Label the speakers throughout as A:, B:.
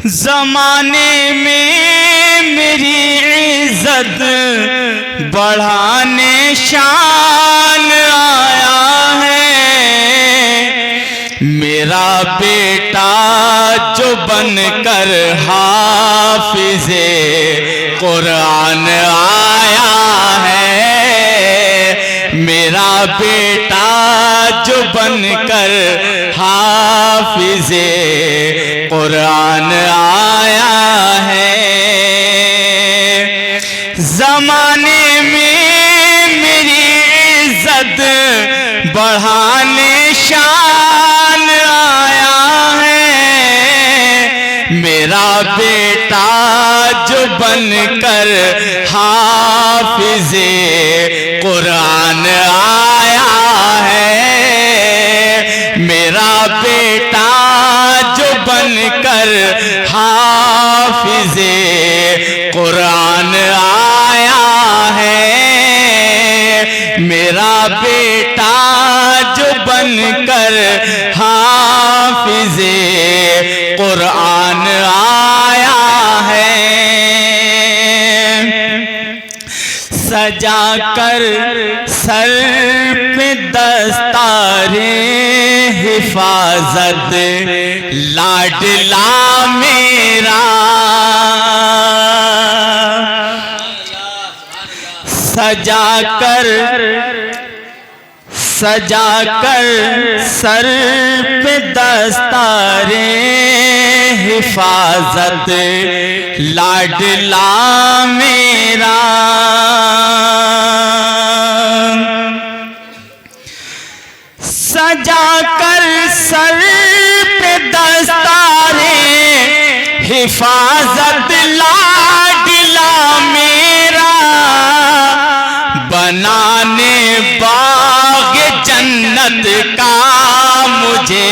A: ज़माने में मेरी इज्जत बढ़ाने शान आया है। मेरा बेटा जो बनकर हाफिज़े कुरान आया है। मेरा बेटा जो बनकर हाफिज़े कुरान आया है। ज़माने में मेरी इज्जत बढ़ाने शान आया है। मेरा बेटा जो बनकर हाफिज़े कुरान आया है। मेरा बेटा जो बनकर हाफिज़े कुरान आया है। मेरा बेटा जो बनकर हाफिज़े कुरान आया है। सजा कर सर पे दस्तारे हिफाजत लाडला मेरा। सजा कर सर पे दस्तारे हिफाजत लाडला मेरा। सजा कर सर पे दस्तारे हिफाजत लाडला मेरा। बनाने बाग जन्नत का मुझे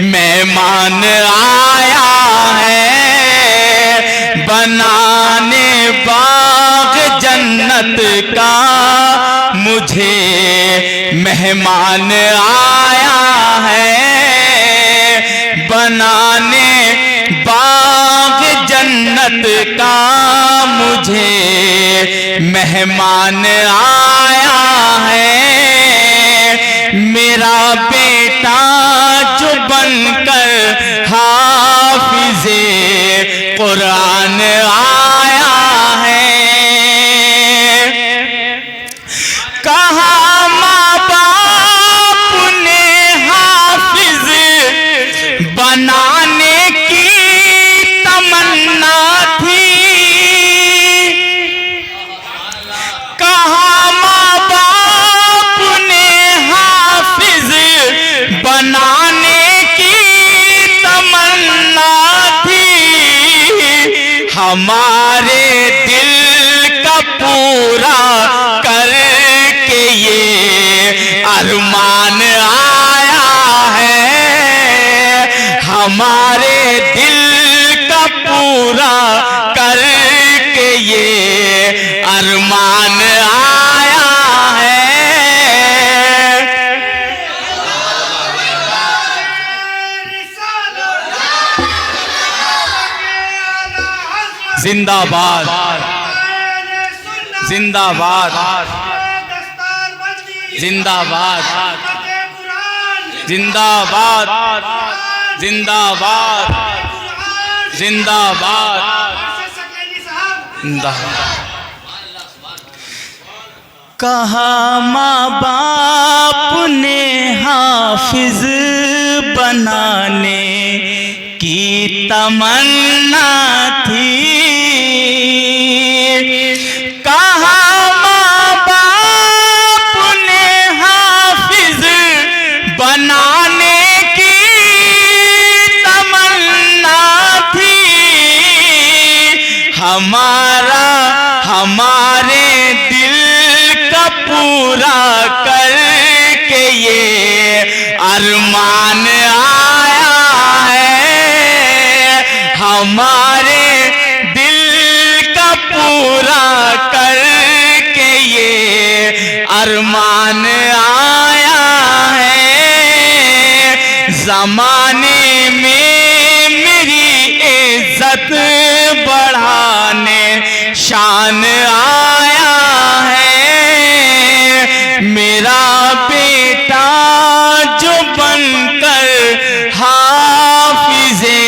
A: मेहमान आया है। बनाने बाग जन्नत का मुझे मेहमान आया है। बनाने बाग जन्नत का मुझे मेहमान आया है। मेरा बेटा जो बनकर हाफिज़े कुरान आया है। कहा माँ बाप ने हाफिज़ बनाने की तमन्ना थी। कहा माँ बाप ने हाफिज़ बनाने की तमन्ना थी। हमारे दिल का पूरा करके ये अरमान आया है। हमारे दिल का पूरा करके ये अरमान आया है। जिंदाबाद जिंदाबाद जिंदाबाद जिंदाबाद जिंदाबाद जिंदाबाद जिंदाबाद। कहा माँ बाप ने हाफिज़ बनाने की तमन्ना थी। कहा माँ बाप ने हाफिज़ बनाने की तमन्ना थी। हमारे दिल का पूरा करके ये अरमान आया है। हमारे दिल का पूरा करके ये अरमान आया है। ज़माने में मेरी इज्जत बढ़ाने शान आया है। मेरा बेटा जो बनकर हाफिज़े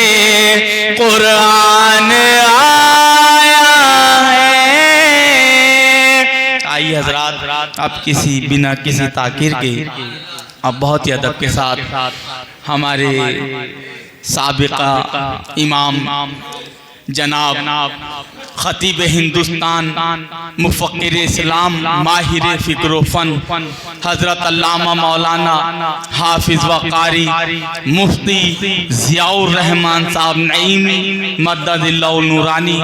A: कुरान आया है। आइए हजरात, अब किसी बिना किसी ताकीर के अब बहुत ही अदब के साथ हमारे साबिका इमाम जनाब खतीब हिंदुस्तान, मुफ़क्किर इस्लाम, माहिर फ़िक्र फ़न, हज़रत अल्लामा मौलाना हाफिज़ व कारी मुफ्ती ज़ियाउर रहमान साहब नईमी मद्ददिल्लाहु नूरानी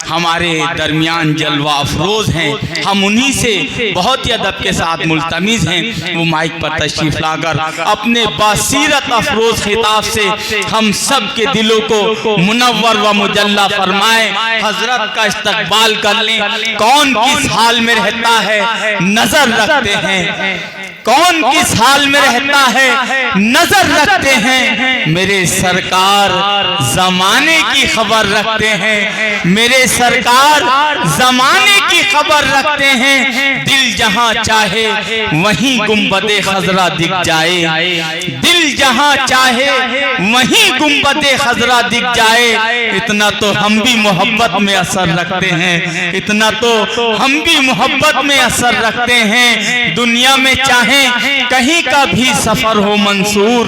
A: हमारे दरमियान जलवा अफरोज़ हैं। हम उन्हीं से बहुत ही अदब के साथ मुल्तमिस हैं वो माइक पर तशरीफ़ लाकर अपने बासीरत अफरोज़ खिताब से हम सब के दिलों को मुनव्वर व मुजल्ला फरमाए। हजरत का इस्तकबाल कर लें। कौन किस हाल में रहता है नजर रखते हैं, कौन किस हाल में रहता है नजर रखते हैं। मेरे सरकार जमाने की खबर रखते हैं, मेरे सरकार जमाने की खबर रखते हैं। दिल जहां चाहे वहीं गुंबदे खजरा दिख जाए, दिल जहां चाहे वहीं गुंबदे खजरा दिख जाए। इतना तो हम भी मोहब्बत में असर रखते हैं, इतना तो हम भी मोहब्बत में असर रखते हैं। दुनिया में चाहे कहीं का भी सफर हो मंसूर,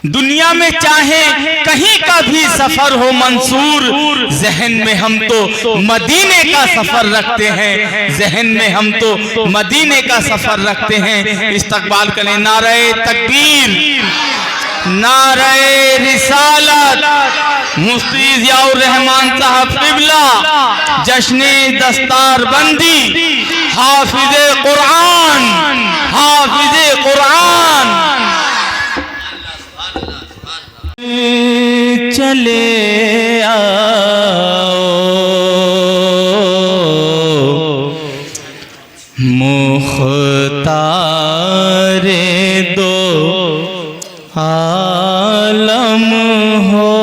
A: दुनिया में चाहे कहीं का भी सफर हो मंसूर, जहन में हम तो मदीने का सफर रखते हैं, जहन में हम तो मदीने का सफर रखते हैं। इस्तकबाल करें। नारे तकबीर, नारे रिसालत, मुफ्ती ज़ियाउर रहमान साहब क़िबला, जश्ने दस्तारबंदी, हाफिज़े कुरान, हाफिज़े कुरान। चले आओ मुख्तारे दो आलम हो,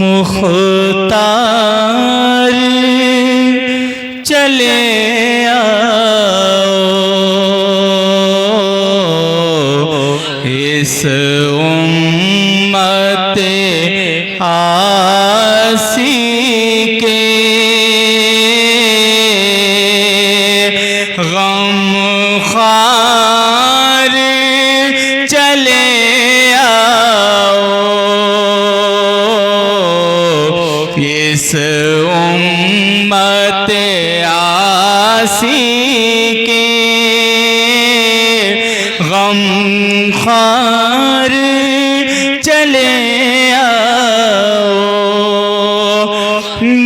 A: मुख्तार चले इस उम्मते आसी के गमखार चले आओ, इस उम्मते आसी के गमखार चले आओ।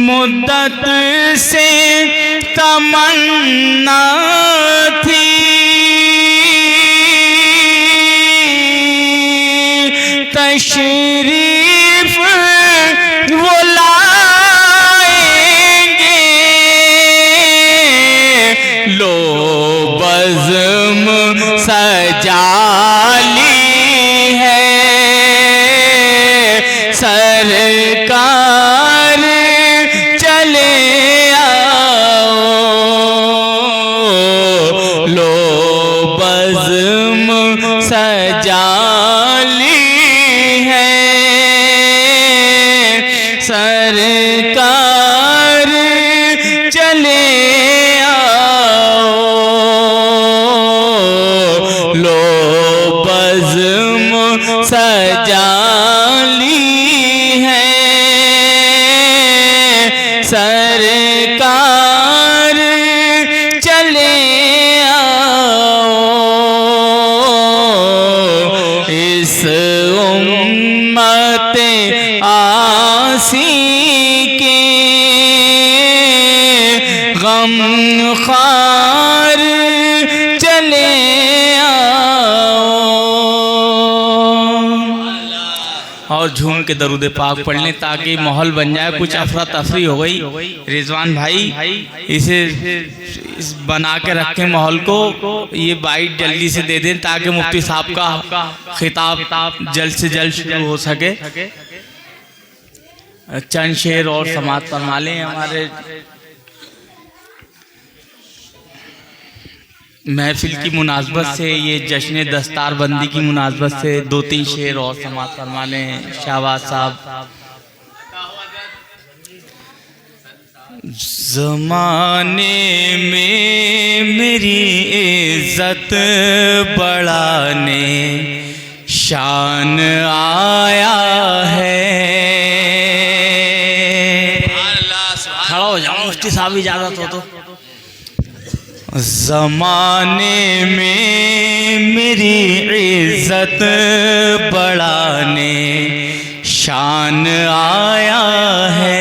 A: मुद्दत से तमन्ना थी तशरीफ वो लाएंगे, लो बज़्म सजाली है सरकार चले आओ, लो बज़्म सजाली है सरकार चले आओ, लो बज़्म सजाली है सरकार चले आओ, इस उम्मते आसी के गमखार चले आओ। और झूम के दरूद पाक पढ़ लें ताकि माहौल बन जाए। कुछ अफरा तफरी हो गई, रिजवान भाई इसे बना के रखें माहौल को, ये बाइट जल्दी से दे दें ताकि मुफ्ती साहब का खिताब जल्द से जल्द शुरू हो सके। चंद शेर और समाअत फरमा लें। हमारे महफिल की मुनासबत से, ये जश्न दस्तार बंदी की मुनासबत से 2-3 शेर और समाअत फरमा लें। शाहबाज साहब। ज़माने में मेरी इज्जत बढ़ाने शान आया है। खड़ा हो जाओ मुफ्ती साहब, इजाजत हो तो। ज़माने में मेरी इज्जत बढ़ाने शान आया है।